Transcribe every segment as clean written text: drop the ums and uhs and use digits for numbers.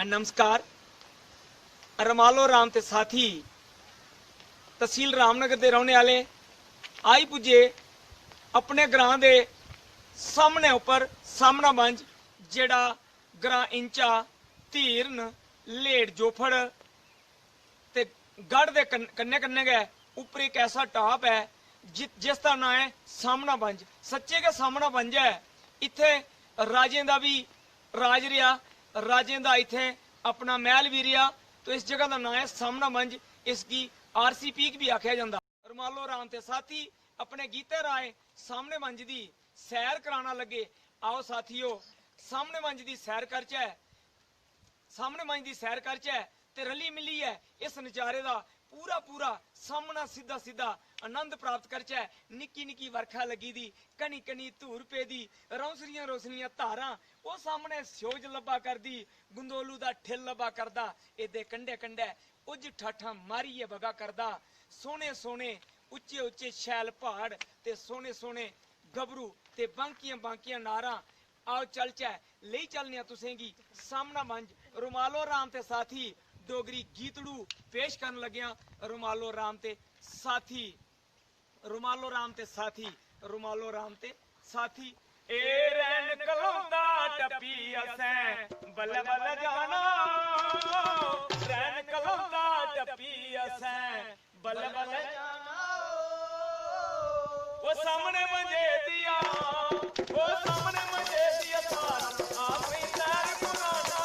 नमस्कार। रमालो राम ते साथी तहसील रामनगर दे रौहने वाले आई पुजे अपने ग्रां दे सामने उपर सामना बंज जेड़ा ग्रां इंचा धीरन लेट जोफड़ ते गढ़ दे कन्ने कन्ने गै उपर एक ऐसा टाप है जिसका नाम है सामना बंज। सच्चे के सामना बंज है। इत्थे राजें दा भी राज रिया, राजें दा इत्थे अपना महल भी रिया। तो इस जगह का नाम है सामना बंज। इसकी आरसी पीक भी आख्या जाता। रमालो राम ते साथी अपने गीते राय सामने बंज दी सैर कराना लगे। आओ साथियों सामने बंज दी सैर करचै, सामने बंज दी सैर करचै ते रली मिली है इस नजारे का पूरा पूरा सामना सीधा सीधा आनंद प्राप्त करचै। निक्की निक्की वर्खा लगी दी, कनी कनी धूर पे दी, रौसनियां रोसनियां धारां वो सामने स्योज लब्भा करदी, गुंदोलू दा ठिल लब्भा करदा, एदे कंढे कंढे उज ठाठा मारिए बगा करदा। सोने सोने उच्चे उच्चे शैल पहाड़ ते सोने सोने गबरू ते बांकियां बांकियां नारां। आओ चलचै लेई चलने तुसेंगी सामना मंज। रुमालो राम ते साथी डोगरी गीतड़ू पेश करन लग्या। रुमालो राम ते साथी, रुमालो राम ते साथी, रुमालो राम ते साथी। ए रैन कलौंदा टप्पी असें बल्ले बल्ले जाना, रैन कलौंदा टप्पी असें बल्ले बल्ले जाना। वो सामने मंजे दिया, वो सामने मंजे दिया साथ आपनी सैर कुराना।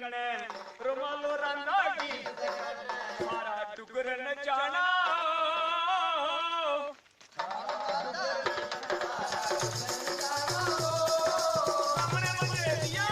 करने रुमालो रंगा गीत सारा टुकर नचाना सामने मुझे दिया